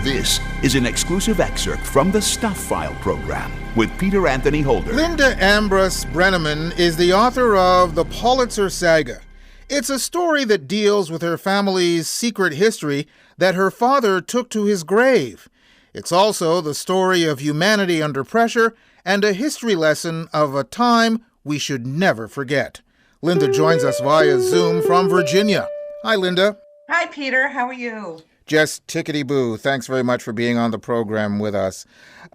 This is an exclusive excerpt from the Stuph File Program with Peter Anthony Holder. Linda Ambrus Broenniman is the author of the Politzer Saga. It's a story that deals with her family's secret history that her father took to his grave. It's also the story of humanity under pressure and a history lesson of a time we should never forget. Linda joins us via Zoom from Virginia. Hi, Linda. Hi, Peter. How are you? Just tickety-boo. Thanks very much for being on the program with us.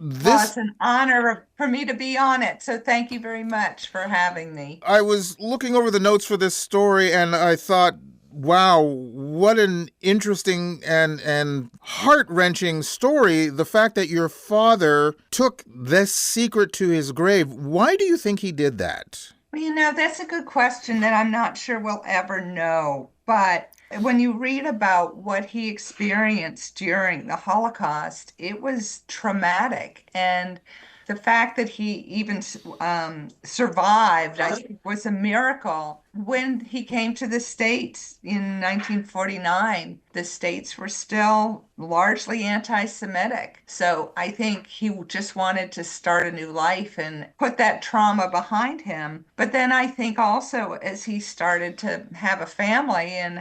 Well, it's an honor for me to be on it, so thank you very much for having me. I was looking over the notes for this story, and I thought, wow, what an interesting and heart-wrenching story. The fact that your father took this secret to his grave. Why do you think he did that? Well, that's a good question that I'm not sure we'll ever know, but when you read about what he experienced during the Holocaust, it was traumatic. And the fact that he even survived, I think, was a miracle. When he came to the States in 1949, the States were still largely anti-Semitic. So I think he just wanted to start a new life and put that trauma behind him. But then I think also as he started to have a family and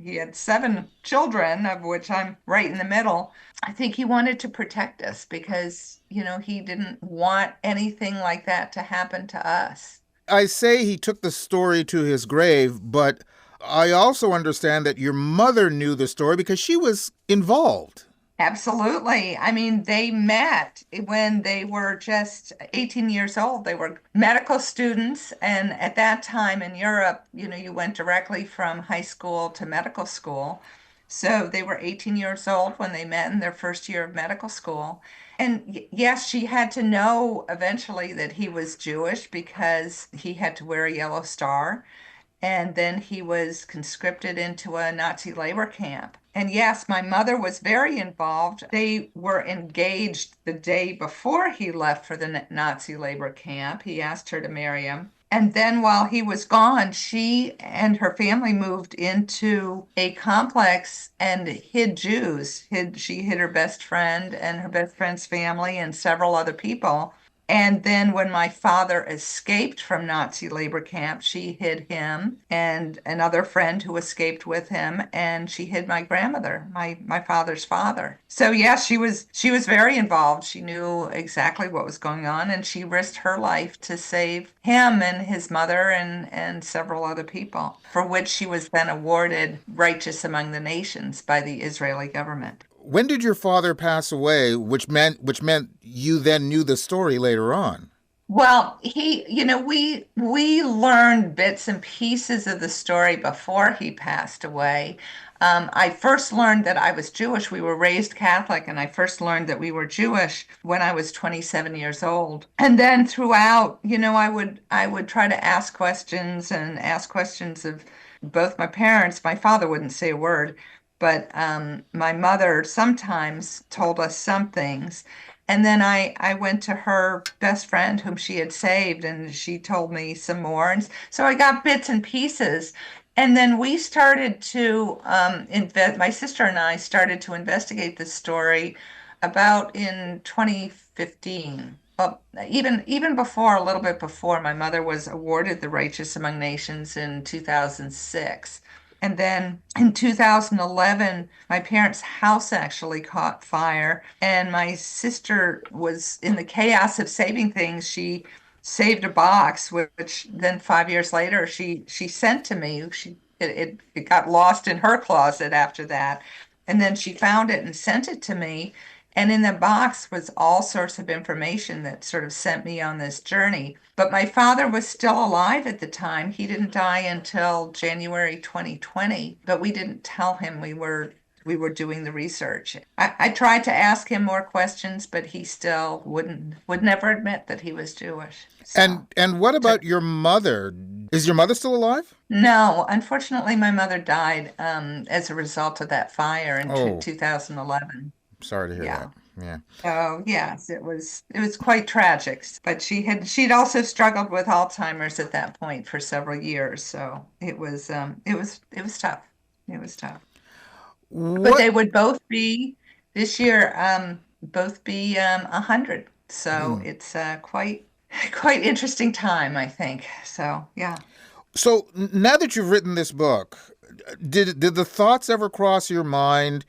he had 7 children, of which I'm right in the middle, I think he wanted to protect us because, he didn't want anything like that to happen to us. I say he took the story to his grave, but I also understand that your mother knew the story because she was involved. Absolutely. I mean, they met when they were just 18 years old. They were medical students. And at that time in Europe, you went directly from high school to medical school. So they were 18 years old when they met in their first year of medical school. And yes, she had to know eventually that he was Jewish because he had to wear a yellow star. And then he was conscripted into a Nazi labor camp. And yes, my mother was very involved. They were engaged the day before he left for the Nazi labor camp. He asked her to marry him. And then while he was gone, she and her family moved into a complex and hid Jews. She hid her best friend and her best friend's family and several other people. And then when my father escaped from Nazi labor camp, she hid him and another friend who escaped with him, and she hid my grandmother, my father's father. So yes, she was very involved. She knew exactly what was going on, and she risked her life to save him and his mother and several other people, for which she was then awarded Righteous Among the Nations by the Israeli government. When did your father pass away, which meant you then knew the story later on? Well, we learned bits and pieces of the story before he passed away. I first learned that I was Jewish. We were raised Catholic, and I first learned that we were Jewish when I was 27 years old. And then throughout, I would try to ask questions of both my parents. My father wouldn't say a word. But my mother sometimes told us some things. And then I went to her best friend whom she had saved, and she told me some more. And so I got bits and pieces. And then we started to my sister and I started to investigate this story about in 2015. Well, even before, a little bit before, my mother was awarded the Righteous Among Nations in 2006. And then in 2011, my parents' house actually caught fire, and my sister was in the chaos of saving things. She saved a box, which then 5 years later she sent to me. It got lost in her closet after that, and then she found it and sent it to me. And in the box was all sorts of information that sort of sent me on this journey. But my father was still alive at the time. He didn't die until January 2020, but we didn't tell him we were doing the research. I tried to ask him more questions, but he still would never admit that he was Jewish. So, and what about your mother? Is your mother still alive? No, unfortunately, my mother died as a result of that fire in 2011. Sorry to hear that. Yeah. Oh, yes, it was quite tragic. But she'd also struggled with Alzheimer's at that point for several years. So it was tough. It was tough. But they would both be this year both be 100. So it's quite interesting time, I think. So yeah. So now that you've written this book, did the thoughts ever cross your mind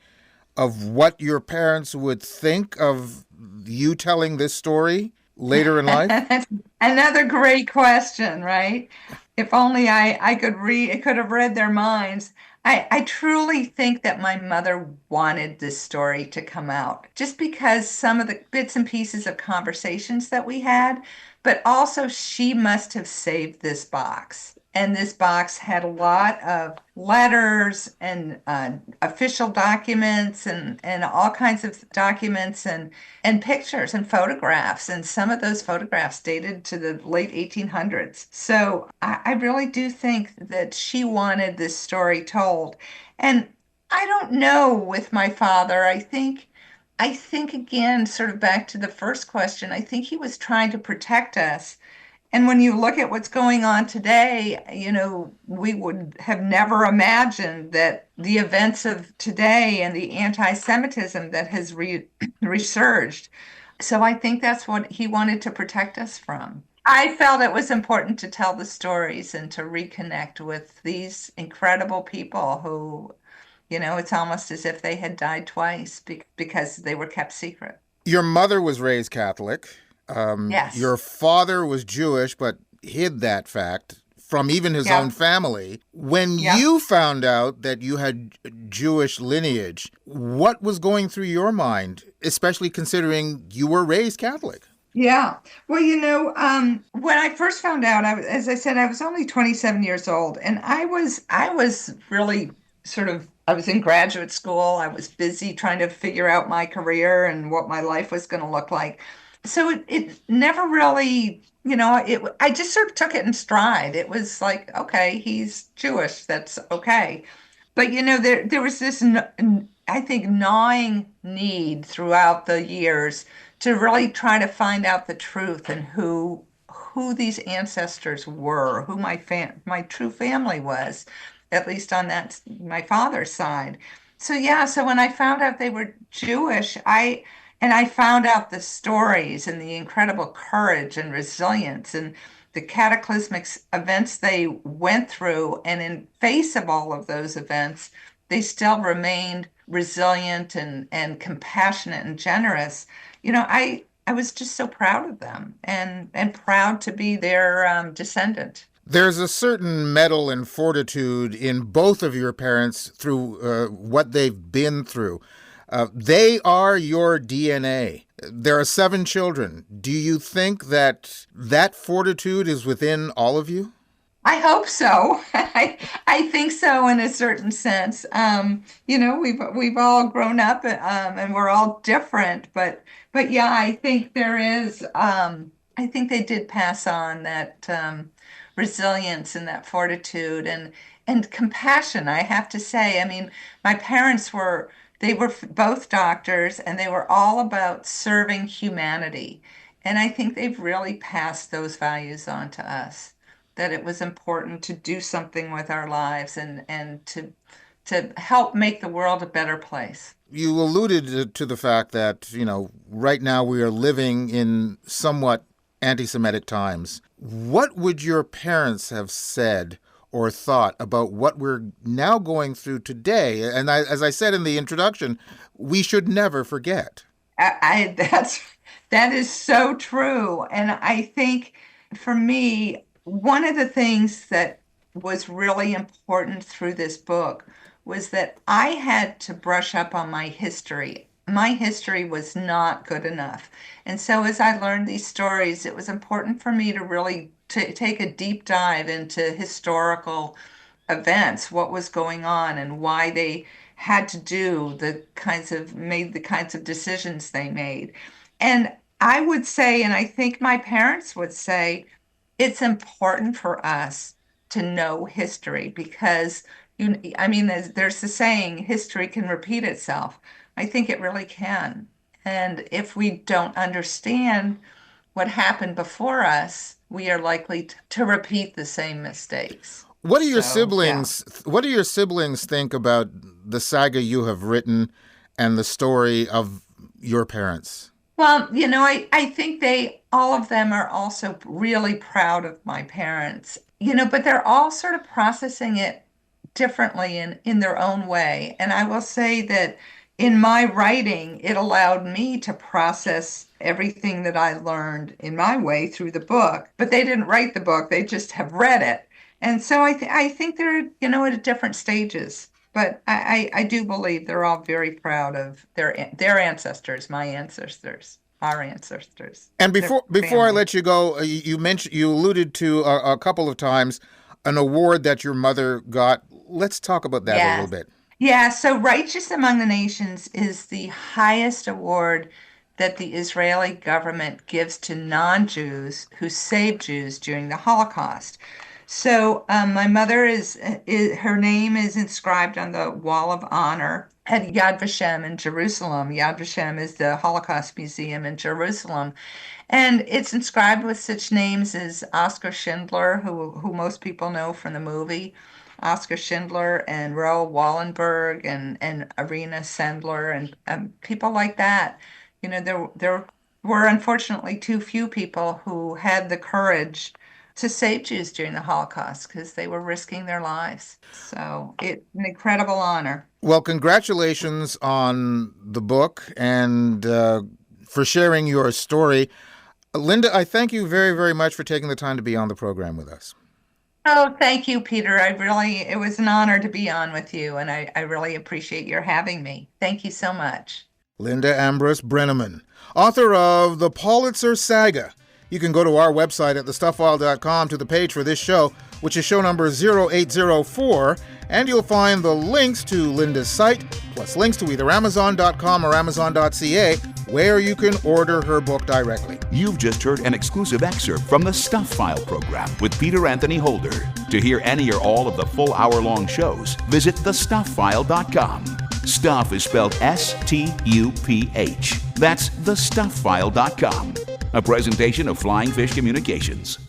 of what your parents would think of you telling this story later in life? That's another great question, right? If only I could have read their minds. I truly think that my mother wanted this story to come out just because some of the bits and pieces of conversations that we had, but also she must have saved this box. And this box had a lot of letters and official documents and all kinds of documents and pictures and photographs. And some of those photographs dated to the late 1800s. So I really do think that she wanted this story told. And I don't know with my father. I think again, sort of back to the first question, I think he was trying to protect us. And when you look at what's going on today, we would have never imagined that the events of today and the anti-Semitism that has resurged. So I think that's what he wanted to protect us from. I felt it was important to tell the stories and to reconnect with these incredible people who, it's almost as if they had died twice because they were kept secret. Your mother was raised Catholic. Yes. Your father was Jewish, but hid that fact from even his own Yep. family. When Yep. you found out that you had Jewish lineage, what was going through your mind, especially considering you were raised Catholic? Yeah. Well, when I first found out, as I said, I was only 27 years old, and I was really I was in graduate school. I was busy trying to figure out my career and what my life was going to look like. So it never really, I just sort of took it in stride. It was like, okay, he's Jewish. That's okay. But there was this, I think, gnawing need throughout the years to really try to find out the truth and who these ancestors were, who my true family was, at least on that my father's side. So yeah, so when I found out they were Jewish, I found out the stories and the incredible courage and resilience and the cataclysmic events they went through. And in face of all of those events, they still remained resilient and compassionate and generous. I was just so proud of them and proud to be their descendant. There's a certain mettle and fortitude in both of your parents through what they've been through. They are your DNA. There are 7 children. Do you think that fortitude is within all of you? I hope so. I think so in a certain sense. We've all grown up and we're all different, but yeah, I think there is. I think they did pass on that resilience and that fortitude and compassion. I have to say. I mean, my parents were they were both doctors and they were all about serving humanity, and I think they've really passed those values on to us that it was important to do something with our lives and to help make the world a better place. You alluded to the fact that, right now we are living in somewhat anti-Semitic times. What would your parents have said or thought about what we're now going through today? And as I said in the introduction, we should never forget. That is so true. And I think for me, one of the things that was really important through this book was that I had to brush up on my history. My history was not good enough. And so as I learned these stories, it was important for me to really take a deep dive into historical events, what was going on and why they had to made the kinds of decisions they made. And I would say, and I think my parents would say, it's important for us to know history because I mean, there's the saying, history can repeat itself. I think it really can. And if we don't understand what happened before us, we are likely to repeat the same mistakes. So, yeah. What do your siblings think about the saga you have written and the story of your parents? Well, I think all of them are also really proud of my parents, but they're all sort of processing it differently in their own way. And I will say that in my writing, it allowed me to process everything that I learned in my way through the book. But they didn't write the book, they just have read it. And so I think they're, at different stages. But I do believe they're all very proud of their ancestors, my ancestors, our ancestors. And their before I family. let you go, you alluded to a couple of times an award that your mother got. Let's talk about that a little Yes. bit. Yeah, so Righteous Among the Nations is the highest award that the Israeli government gives to non-Jews who saved Jews during the Holocaust. So my mother her name is inscribed on the Wall of Honor at Yad Vashem in Jerusalem. Yad Vashem is the Holocaust Museum in Jerusalem. And it's inscribed with such names as Oskar Schindler, who most people know from the movie, Oskar Schindler and Raoul Wallenberg and Irina Sendler and people like that. There were unfortunately too few people who had the courage to save Jews during the Holocaust because they were risking their lives. So it's an incredible honor. Well, congratulations on the book and for sharing your story. Linda, I thank you very, very much for taking the time to be on the program with us. Oh, thank you, Peter. It was an honor to be on with you, and I really appreciate your having me. Thank you so much. Linda Ambrus Broenniman, author of the Politzer Saga. You can go to our website at thestufffile.com to the page for this show, which is show number 0804, and you'll find the links to Linda's site, plus links to either Amazon.com or Amazon.ca, where you can order her book directly. You've just heard an exclusive excerpt from the Stuph File Program with Peter Anthony Holder. To hear any or all of the full hour-long shows, visit thestufffile.com. Stuph is spelled S-T-U-P-H. That's thestufffile.com. A presentation of Flying Fish Communications.